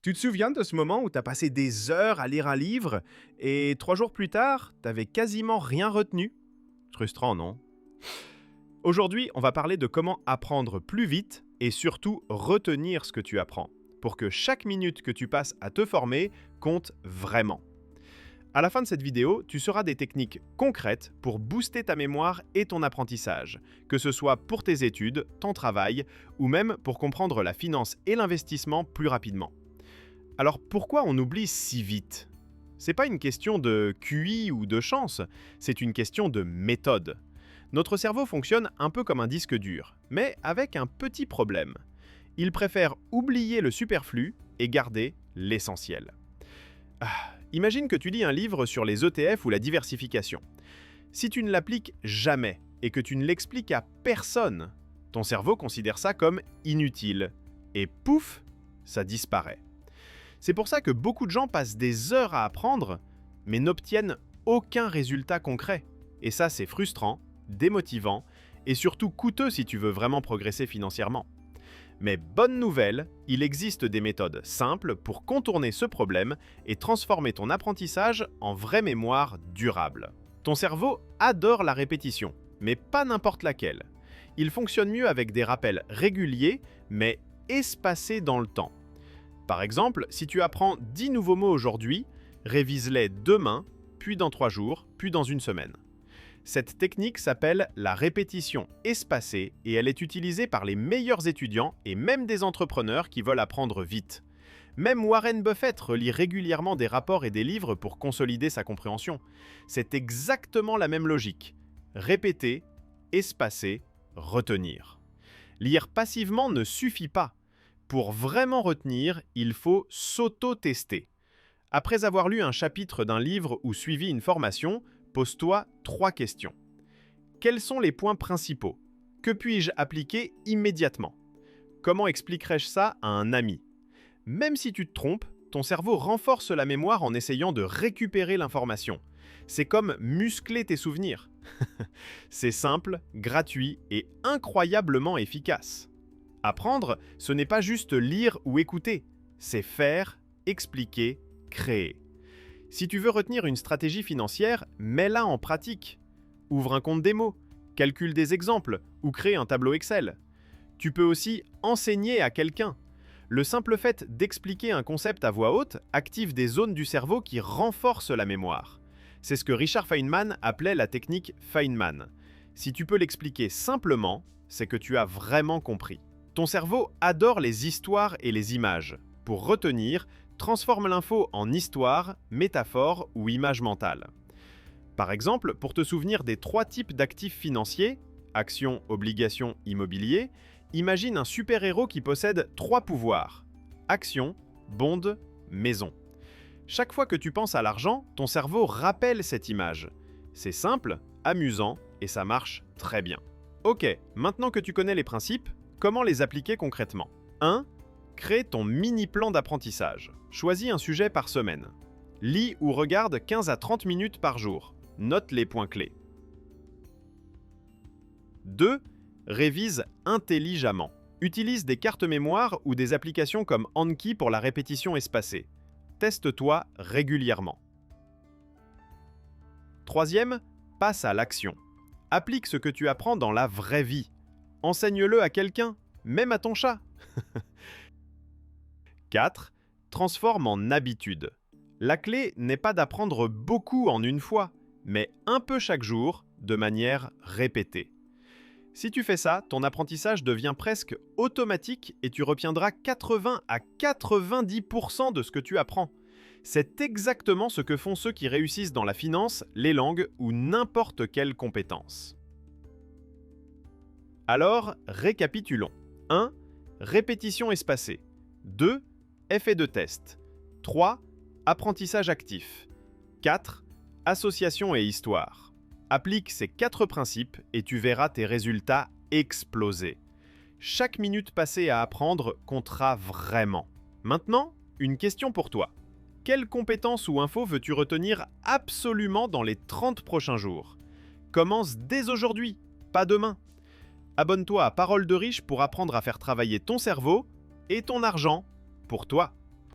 Tu te souviens de ce moment où tu as passé des heures à lire un livre et 3 jours plus tard, t'avais quasiment rien retenu? Frustrant, non? Aujourd'hui, on va parler de comment apprendre plus vite et surtout retenir ce que tu apprends, pour que chaque minute que tu passes à te former compte vraiment. À la fin de cette vidéo, tu sauras des techniques concrètes pour booster ta mémoire et ton apprentissage, que ce soit pour tes études, ton travail ou même pour comprendre la finance et l'investissement plus rapidement. Alors pourquoi on oublie si vite? C'est pas une question de QI ou de chance, c'est une question de méthode. Notre cerveau fonctionne un peu comme un disque dur, mais avec un petit problème. Il préfère oublier le superflu et garder l'essentiel. Imagine que tu lis un livre sur les ETF ou la diversification. Si tu ne l'appliques jamais et que tu ne l'expliques à personne, ton cerveau considère ça comme inutile. Et pouf, ça disparaît. C'est pour ça que beaucoup de gens passent des heures à apprendre, mais n'obtiennent aucun résultat concret. Et ça, c'est frustrant, démotivant et surtout coûteux si tu veux vraiment progresser financièrement. Mais bonne nouvelle, il existe des méthodes simples pour contourner ce problème et transformer ton apprentissage en vraie mémoire durable. Ton cerveau adore la répétition, mais pas n'importe laquelle. Il fonctionne mieux avec des rappels réguliers, mais espacés dans le temps. Par exemple, si tu apprends 10 nouveaux mots aujourd'hui, révise-les demain, puis dans 3 jours, puis dans une semaine. Cette technique s'appelle la répétition espacée et elle est utilisée par les meilleurs étudiants et même des entrepreneurs qui veulent apprendre vite. Même Warren Buffett relit régulièrement des rapports et des livres pour consolider sa compréhension. C'est exactement la même logique. Répéter, espacer, retenir. Lire passivement ne suffit pas. Pour vraiment retenir, il faut s'auto-tester. Après avoir lu un chapitre d'un livre ou suivi une formation, pose-toi 3 questions. Quels sont les points principaux? Que puis-je appliquer immédiatement? Comment expliquerais-je ça à un ami? Même si tu te trompes, ton cerveau renforce la mémoire en essayant de récupérer l'information. C'est comme muscler tes souvenirs. C'est simple, gratuit et incroyablement efficace. Apprendre, ce n'est pas juste lire ou écouter, c'est faire, expliquer, créer. Si tu veux retenir une stratégie financière, mets-la en pratique. Ouvre un compte démo, calcule des exemples ou crée un tableau Excel. Tu peux aussi enseigner à quelqu'un. Le simple fait d'expliquer un concept à voix haute active des zones du cerveau qui renforcent la mémoire. C'est ce que Richard Feynman appelait la technique Feynman. Si tu peux l'expliquer simplement, c'est que tu as vraiment compris. Ton cerveau adore les histoires et les images. Pour retenir, transforme l'info en histoire, métaphore ou image mentale. Par exemple, pour te souvenir des 3 types d'actifs financiers, actions, obligations, immobilier, imagine un super-héros qui possède 3 pouvoirs. Action, bond, maison. Chaque fois que tu penses à l'argent, ton cerveau rappelle cette image. C'est simple, amusant et ça marche très bien. Ok, maintenant que tu connais les principes, comment les appliquer concrètement? 1. Crée ton mini-plan d'apprentissage. Choisis un sujet par semaine. Lis ou regarde 15 à 30 minutes par jour. Note les points clés. 2. Révise intelligemment. Utilise des cartes mémoire ou des applications comme Anki pour la répétition espacée. Teste-toi régulièrement. 3. Passe à l'action. Applique ce que tu apprends dans la vraie vie. Enseigne-le à quelqu'un, même à ton chat. 4. Transforme en habitude. La clé n'est pas d'apprendre beaucoup en une fois, mais un peu chaque jour, de manière répétée. Si tu fais ça, ton apprentissage devient presque automatique et tu retiendras 80 à 90% de ce que tu apprends. C'est exactement ce que font ceux qui réussissent dans la finance, les langues ou n'importe quelle compétence. Alors, récapitulons. 1. Répétition espacée. 2. Effet de test. 3. Apprentissage actif. 4. Association et histoire. Applique ces 4 principes et tu verras tes résultats exploser. Chaque minute passée à apprendre comptera vraiment. Maintenant, une question pour toi. Quelles compétences ou infos veux-tu retenir absolument dans les 30 prochains jours? Commence dès aujourd'hui, pas demain. Abonne-toi à Parole de riche pour apprendre à faire travailler ton cerveau et ton argent pour toi.